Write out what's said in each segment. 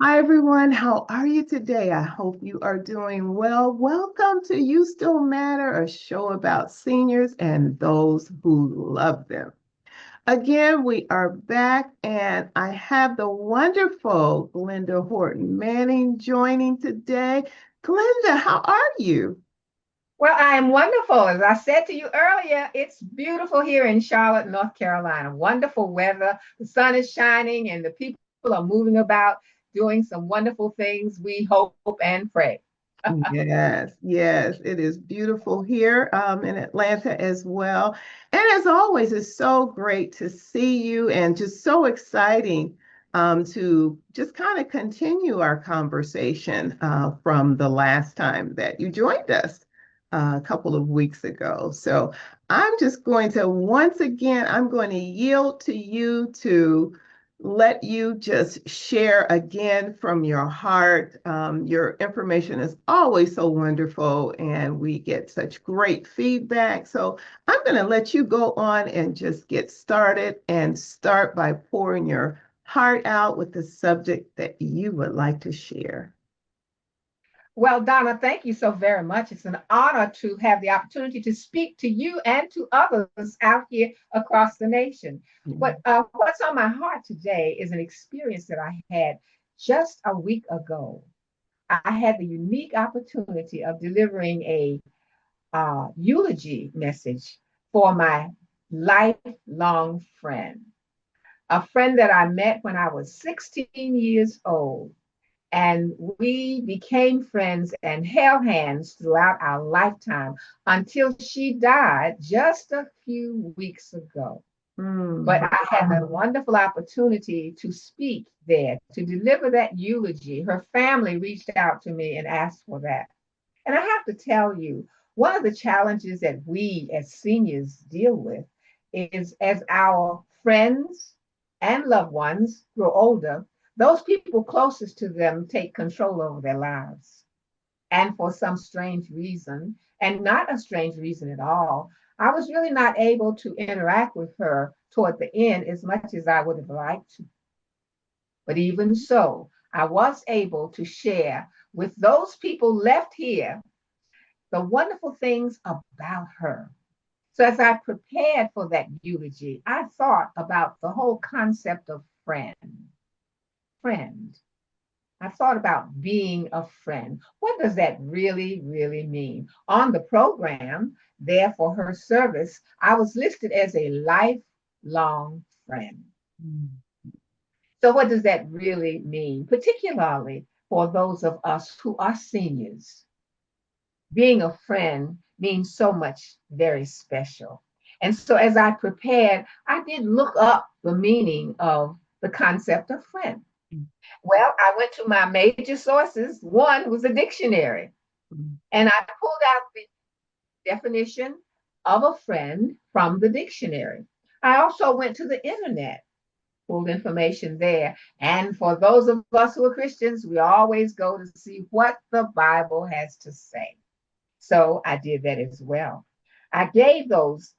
Hi, everyone. How are you today? I hope you are doing well. Welcome to You Still Matter, a show about seniors and those who love them. Again, we are back, and I have the wonderful Glenda Horton Manning joining today. Glenda, how are you? Well, I am wonderful. As I said to you earlier, it's beautiful here in Charlotte, North Carolina. Wonderful weather. The sun is shining and the people are moving about, doing some wonderful things. We hope and pray. Yes, yes, it is beautiful here in Atlanta as well. And as always, it's so great to see you and just so exciting to just kind of continue our conversation from the last time that you joined us a couple of weeks ago. So I'm just going to, once again, I'm going to yield to you to let you just share again from your heart. Your information is always so wonderful, and we get such great feedback. So I'm going to let you go on and just get started and start by pouring your heart out with the subject that you would like to share. Well, Donna, thank you so very much. It's an honor to have the opportunity to speak to you and to others out here across the nation. What's on my heart today is an experience that I had just a week ago. I had the unique opportunity of delivering a eulogy message for my lifelong friend, a friend that I met when I was 16 years old. And we became friends and held hands throughout our lifetime until she died just a few weeks ago. But Mm. I had the wonderful opportunity to speak there, to deliver that eulogy. Her family reached out to me and asked for that. And I have to tell you, one of the challenges that we as seniors deal with is as our friends and loved ones grow older, those people closest to them take control over their lives. And for some strange reason, and not a strange reason at all, I was really not able to interact with her toward the end as much as I would have liked to. But even so, I was able to share with those people left here the wonderful things about her. So as I prepared for that eulogy, I thought about the whole concept of friend. Friend. I thought about being a friend. What does that really mean? On the program, there for her service, I was listed as a lifelong friend. Mm. So, what does that really mean, particularly for those of us who are seniors? Being a friend means so much very special. And so as I prepared, I did look up the meaning of the concept of friend. Well, I went to my major sources. One was a dictionary, Mm. and I pulled out the definition of a friend from the dictionary. I also went to the internet, pulled information there. And for those of us who are Christians, we always go to see what the Bible has to say. So I did that as well. I gave those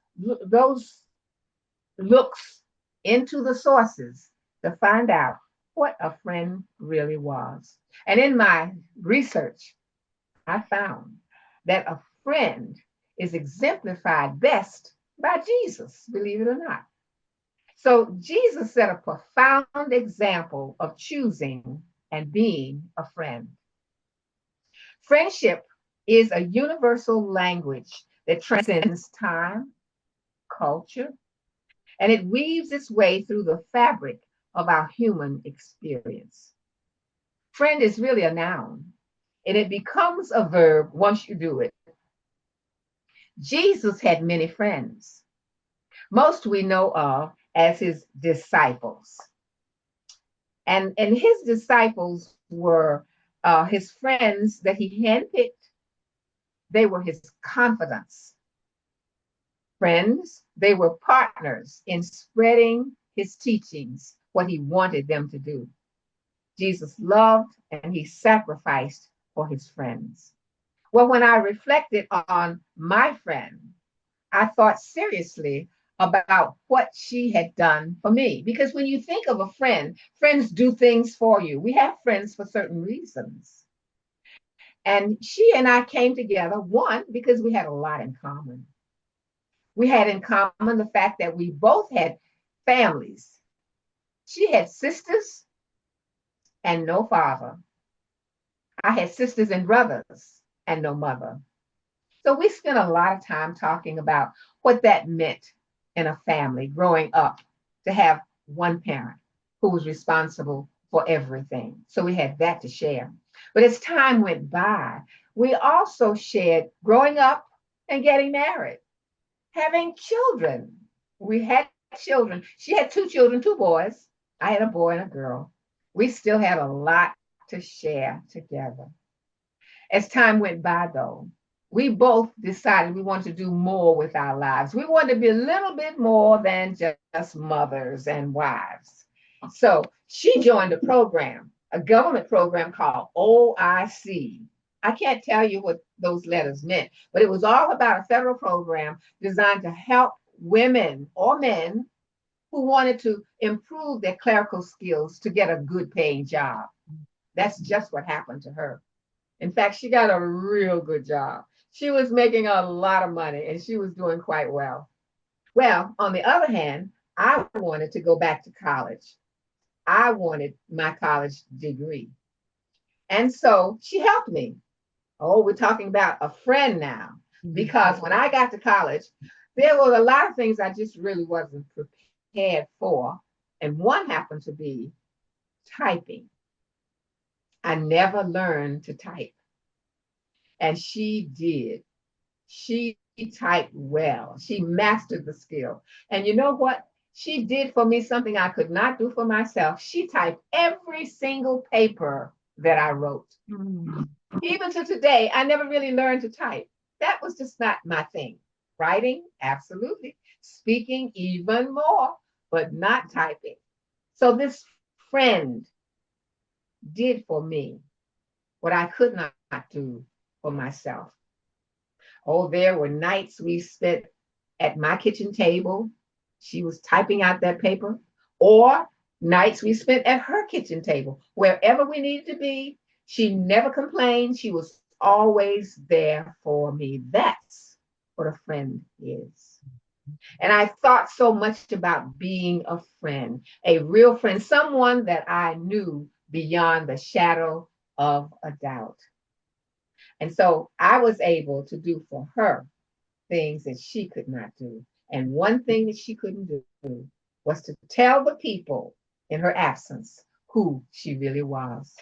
looks into the sources to find out what a friend really was. And in my research, I found that a friend is exemplified best by Jesus, believe it or not. So Jesus set a profound example of choosing and being a friend. Friendship is a universal language that transcends time, culture, and it weaves its way through the fabric of our human experience. Friend is really a noun, and it becomes a verb once you do it. Jesus had many friends. Most we know of as his disciples. And his disciples were his friends that he handpicked. They were his confidants, friends. They were partners in spreading his teachings, what he wanted them to do. Jesus loved and he sacrificed for his friends. Well, when I reflected on my friend, I thought seriously about what she had done for me. Because when you think of a friend, friends do things for you. We have friends for certain reasons. And she and I came together, one, because we had a lot in common. We had in common the fact that we both had families. She had sisters and no father. I had sisters and brothers and no mother. So we spent a lot of time talking about what that meant in a family growing up to have one parent who was responsible for everything. So we had that to share. But as time went by, we also shared growing up and getting married, having children. We had children. She had two children, two boys. I had a boy and a girl. We still had a lot to share together. As time went by, though, we both decided we wanted to do more with our lives. We wanted to be a little bit more than just mothers and wives. So she joined a program, a government program called OIC. I can't tell you what those letters meant, but it was all about a federal program designed to help women or men who wanted to improve their clerical skills to get a good paying job. That's just what happened to her. In fact, she got a real good job. She was making a lot of money and she was doing quite well. Well, on the other hand, I wanted to go back to college. I wanted my college degree. And so she helped me. Oh, we're talking about a friend now. Because when I got to college, there were a lot of things I just really wasn't prepared for. And one happened to be typing. I never learned to type. And she did. She typed well. She mastered the skill. And you know what? She did for me something I could not do for myself. She typed every single paper that I wrote. Even to today, I never really learned to type. That was just not my thing. Writing, absolutely. Speaking, even more, but not typing. So this friend did for me what I could not do for myself. Oh, there were nights we spent at my kitchen table. She was typing out that paper, or nights we spent at her kitchen table. Wherever we needed to be, she never complained. She was always there for me. That's what a friend is. And I thought so much about being a friend, a real friend, someone that I knew beyond the shadow of a doubt. And so I was able to do for her things that she could not do. And one thing that she couldn't do was to tell the people in her absence who she really was.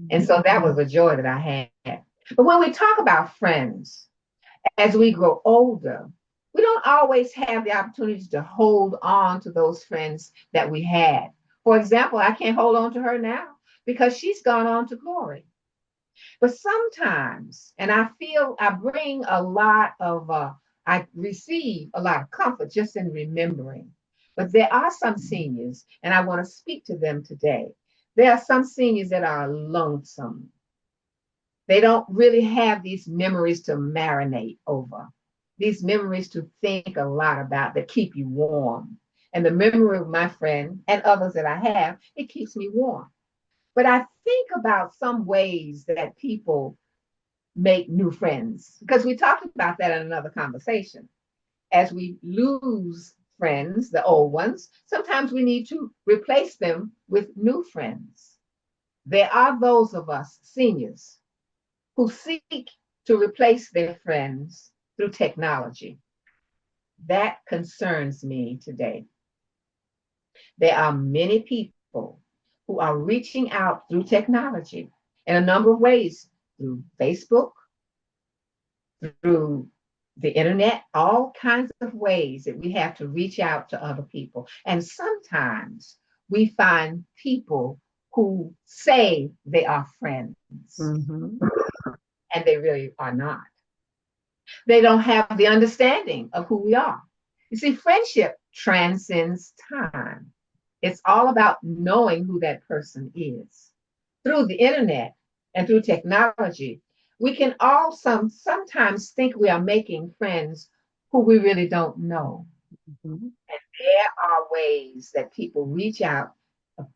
And so that was a joy that I had. But when we talk about friends, as we grow older, we don't always have the opportunity to hold on to those friends that we had. For example, I can't hold on to her now because she's gone on to glory. But sometimes, and I feel I bring a lot of, I receive a lot of comfort just in remembering. But there are some seniors, and I want to speak to them today. There are some seniors that are lonesome. They don't really have these memories to marinate over, these memories to think a lot about that keep you warm. And the memory of my friend and others that I have, it keeps me warm. But I think about some ways that people make new friends, because we talked about that in another conversation. As we lose friends, the old ones, sometimes we need to replace them with new friends. There are those of us, seniors, who seek to replace their friends through technology. That concerns me today. There are many people who are reaching out through technology in a number of ways, through Facebook, through the internet, all kinds of ways that we have to reach out to other people. And sometimes we find people who say they are friends, and they really are not. They don't have the understanding of who we are. You see, friendship transcends time. It's all about knowing who that person is. Through the internet and through technology, we can all sometimes think we are making friends who we really don't know. Mhm. And there are ways that people reach out,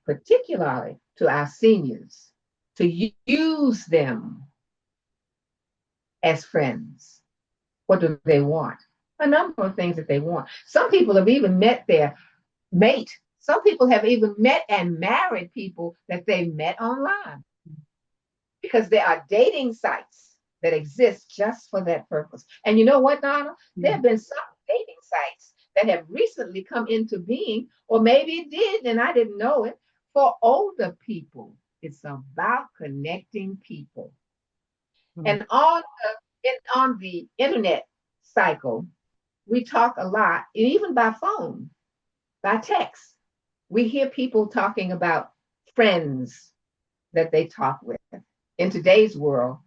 particularly to our seniors, to use them as friends. What do they want? A number of things that they want. Some people have even met their mate. Some people have even met and married people that they met online, because there are dating sites that exist just for that purpose. And you know what, Donna? There Yeah. have been some dating sites that have recently come into being, or maybe it did and I didn't know it, for older people. It's about connecting people. Mhm. And on the internet cycle, we talk a lot, even by phone, by text. We hear people talking about friends that they talk with. In today's world,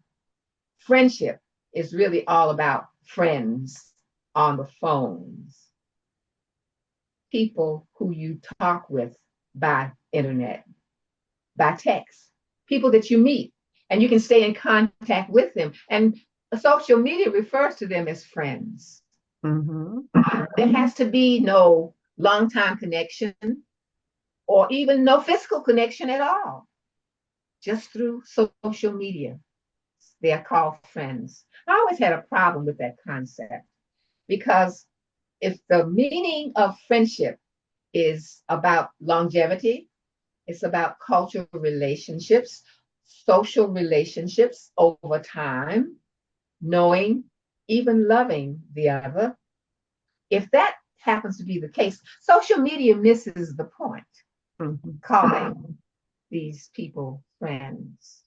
friendship is really all about friends on the phones, people who you talk with by internet, by text, people that you meet and you can stay in contact with them. And social media refers to them as friends. Mhm. There has to be no long time connection or even no physical connection at all, just through social media. They are called friends. I always had a problem with that concept, because if the meaning of friendship is about longevity, it's about cultural relationships, social relationships over time, knowing, even loving the other. If that happens to be the case, social media misses the point, Mhm. calling these people friends.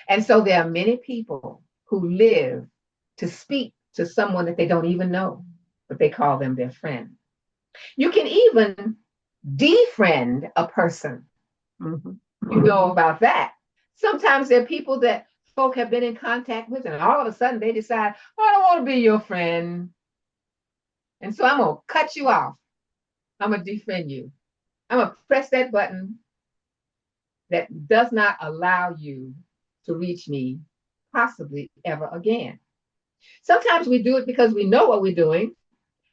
And so there are many people who live to speak to someone that they don't even know, but they call them their friend. You can even defriend a person. Mhm. You know about that. Sometimes there are people that folk have been in contact with, and all of a sudden they decide, "Oh, I don't want to be your friend. And so I'm going to cut you off. I'm going to defriend you. I'm going to press that button that does not allow you to reach me possibly ever again." Sometimes we do it because we know what we're doing,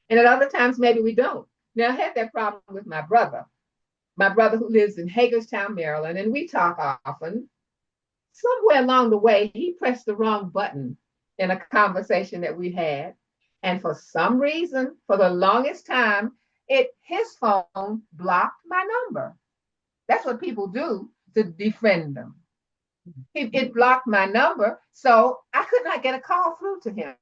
and at other times maybe we don't. Now, I had that problem with my brother who lives in Hagerstown, Maryland, and we talk often. Somewhere along the way, he pressed the wrong button in a conversation that we had. And for some reason, for the longest time, his phone blocked my number. That's what people do to defriend them. It blocked my number, so I could not get a call through to him,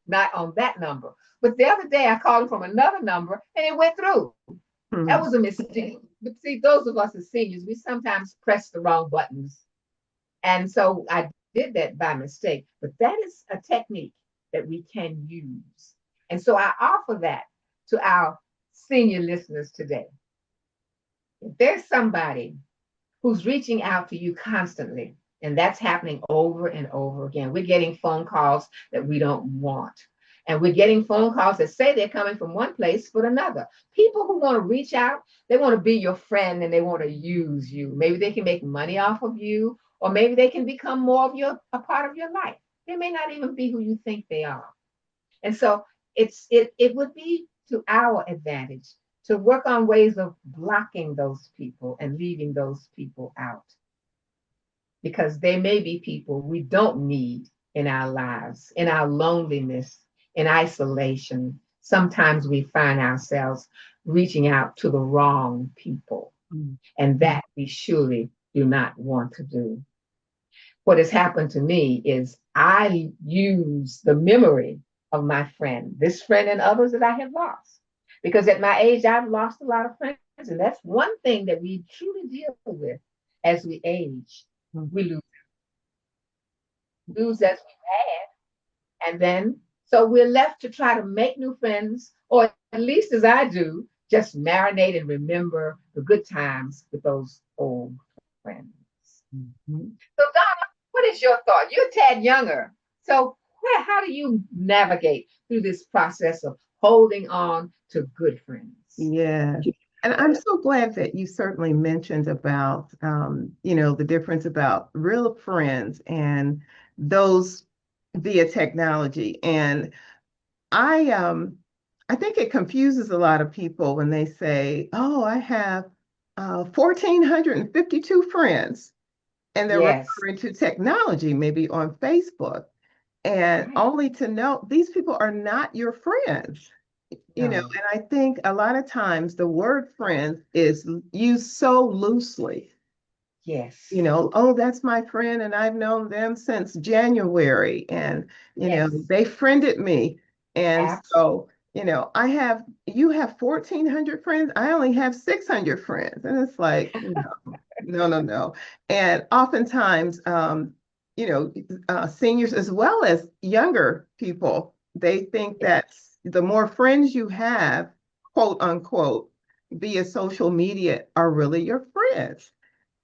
not on that number. But the other day, I called him from another number, and it went through. That Mhm. was a mistake. But see, those of us as seniors, we sometimes press the wrong buttons. And so I did that by mistake. But that is a technique that we can use. And so I offer that to our senior listeners today. If there's somebody who's reaching out to you constantly, and that's happening over and over again. We're getting phone calls that we don't want. And we're getting phone calls that say they're coming from one place but another. People who want to reach out, they want to be your friend and they want to use you. Maybe they can make money off of you, or maybe they can become more of a part of your life. They may not even be who you think they are. And so it would be to our advantage to work on ways of blocking those people and leaving those people out, because they may be people we don't need in our lives, in our loneliness, in isolation. Sometimes we find ourselves reaching out to the wrong people, Mhm. and that we surely do not want to do. What has happened to me is I use the memory of my friend, this friend and others that I have lost. Because at my age, I've lost a lot of friends. And that's one thing that we truly deal with as we age. We lose as we had. And then, so we're left to try to make new friends, or at least as I do, just marinate and remember the good times with those old friends. Mhm. So, Donna, what is your thought? You're a tad younger. So, how do you navigate through this process of holding on to good friends? Yes. And I'm so glad that you certainly mentioned about, the difference about real friends and those via technology. And I, um, I think it confuses a lot of people when they say, "Oh, I have 1,452 friends," and they're Yes. referring to technology, maybe on Facebook, and Right. only to know these people are not your friends. No. And I think a lot of times the word friend is used so loosely. Yes. Oh, that's my friend, and I've known them since January, and Yes. they friended me. And Absolutely. so, you have 1,400 friends. I only have 600 friends. And it's like, no, no, no, no. And oftentimes, you know, seniors as well as younger people, they think that the more friends you have, quote unquote, via social media are really your friends.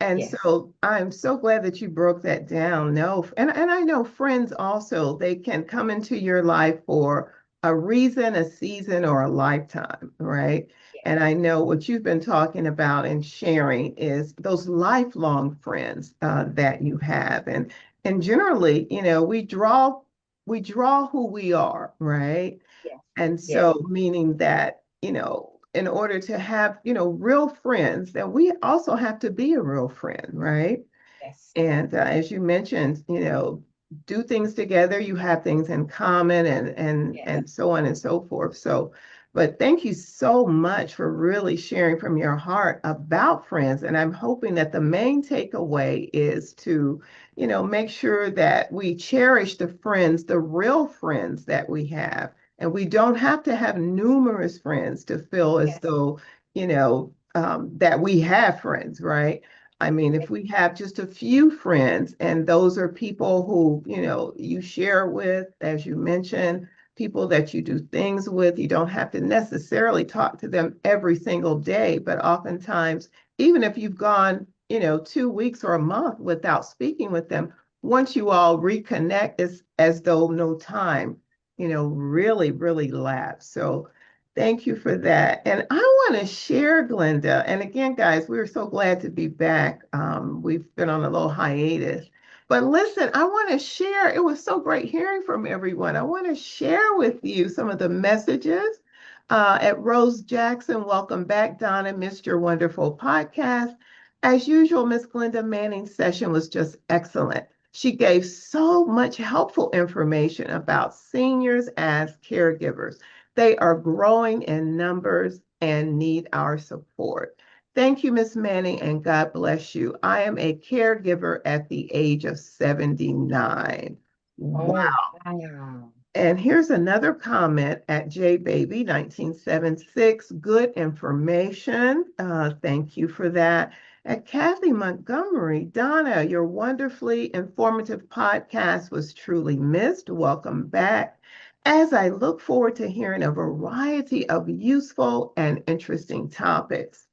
And Yes. so I'm so glad that you broke that down. No, and I know friends also, they can come into your life for a reason, a season, or a lifetime, right? Yes. And I know what you've been talking about and sharing is those lifelong friends that you have. And generally, we draw who we are, right? Yes. And Yes. so, meaning that, in order to have, real friends, then we also have to be a real friend, right? Yes. And as you mentioned, do things together, you have things in common Yes. and so on and so forth. So, but thank you so much for really sharing from your heart about friends. And I'm hoping that the main takeaway is to, make sure that we cherish the friends, the real friends that we have. And we don't have to have numerous friends to feel as Yes. though, that we have friends, right? I mean, if we have just a few friends, and those are people who, you share with, as you mentioned, people that you do things with, you don't have to necessarily talk to them every single day, but oftentimes, even if you've gone, 2 weeks or a month without speaking with them, once you all reconnect, it's as though no time, really, really lapsed. So thank you for that. And I want to share, Glenda. And again, guys, we're so glad to be back. We've been on a little hiatus. But listen, I want to share. It was so great hearing from everyone. I want to share with you some of the messages at Rose Jackson. Welcome back, Donna. Missed your wonderful podcast. As usual, Miss Glenda Manning's session was just excellent. She gave so much helpful information about seniors as caregivers. They are growing in numbers and need our support. Thank you, Ms. Manning, and God bless you. I am a caregiver at the age of 79. Wow. Oh, wow. And here's another comment at JBaby 1976. Good information. Thank you for that. At Kathy Montgomery, Donna, your wonderfully informative podcast was truly missed. Welcome back. As I look forward to hearing a variety of useful and interesting topics.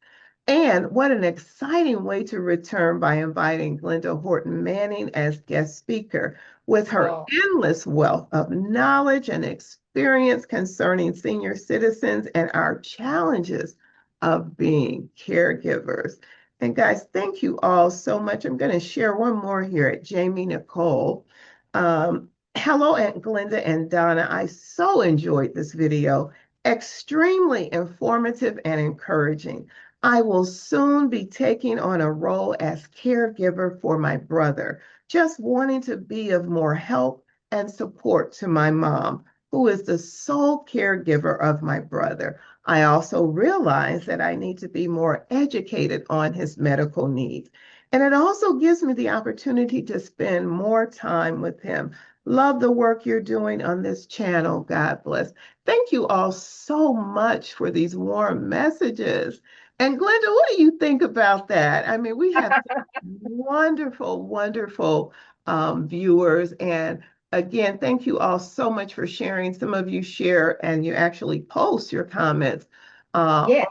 And what an exciting way to return by inviting Glenda Horton Manning as guest speaker with her Oh, endless wealth of knowledge and experience concerning senior citizens and our challenges of being caregivers. And guys, thank you all so much. I'm going to share one more here at Jamie Nicole. Hello, Aunt Glenda and Donna. I so enjoyed this video. Extremely informative and encouraging. I will soon be taking on a role as caregiver for my brother, just wanting to be of more help and support to my mom, who is the sole caregiver of my brother. I also realize that I need to be more educated on his medical needs. And it also gives me the opportunity to spend more time with him. Love the work you're doing on this channel. God bless. Thank you all so much for these warm messages. And Glenda, what do you think about that? I mean, we have wonderful, wonderful viewers. And again, thank you all so much for sharing. Some of you share and you actually post your comments yes.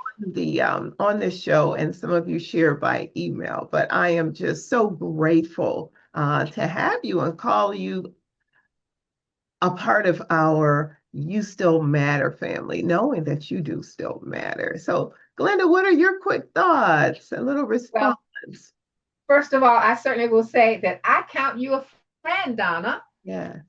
on this show, and some of you share by email. But I am just so grateful to have you and call you a part of our You Still Matter family, knowing that you do still matter. So, Glenda, what are your quick thoughts? A little Well, response. first of all, I certainly will say that I count you a friend, Donna, Yeah.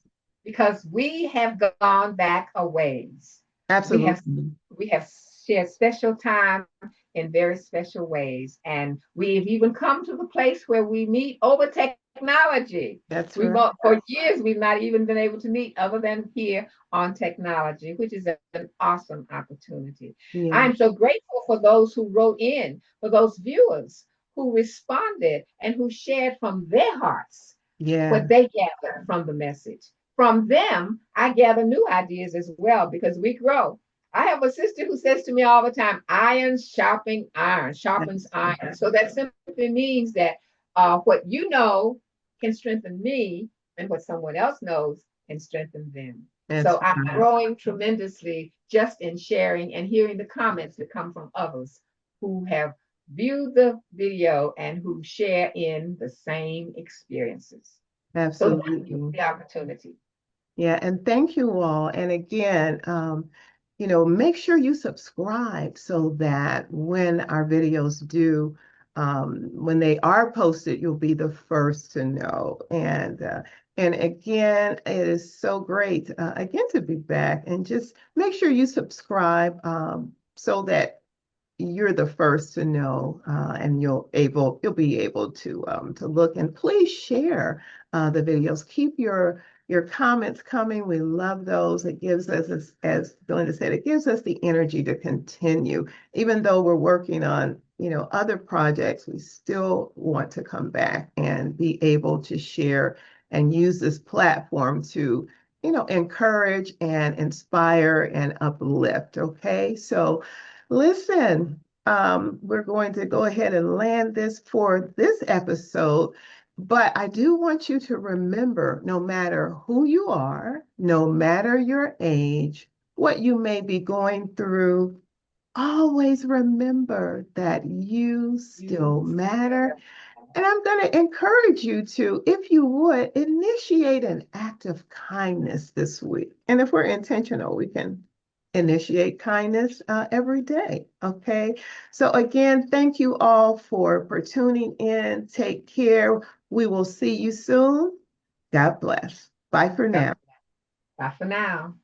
because we have gone back a ways. We have Absolutely. we have shared special time in very special ways, and we've even come to the place where we meet over technology. That's We right. both, for years we've not even been able to meet other than here on technology, which is an awesome opportunity. Yeah. I'm so grateful for those who wrote in, for those viewers who responded and who shared from their hearts Yeah. what they gathered from the message. From them, I gather new ideas as well because we grow. I have a sister who says to me all the time, iron sharpening iron, sharpens That's right. iron. So that simply means that what you know can strengthen me, and what someone else knows can strengthen them. That's So I'm right. growing tremendously just in sharing and hearing the comments that come from others who have viewed the video and who share in the same experiences. So thank you for Absolutely. the opportunity. Yeah, and thank you all. And again, make sure you subscribe so that when our videos do, when they are posted, you'll be the first to know. And again, it is so great again to be back. And just make sure you subscribe so that you're the first to know, and you'll be able to look, and please share the videos. Keep your comments coming. We love those. It gives us, as Glenda said, it gives us the energy to continue. Even though we're working on, other projects, we still want to come back and be able to share and use this platform to, encourage and inspire and uplift. Okay, so listen, we're going to go ahead and land this for this episode. But I do want you to remember, no matter who you are, no matter your age, what you may be going through, always remember that you still matter. And I'm going to encourage you to, if you would, initiate an act of kindness this week. And if we're intentional, we can initiate kindness every day. Okay. So again, thank you all for tuning in. Take care. We will see you soon. God bless. Bye for now. Bye for now.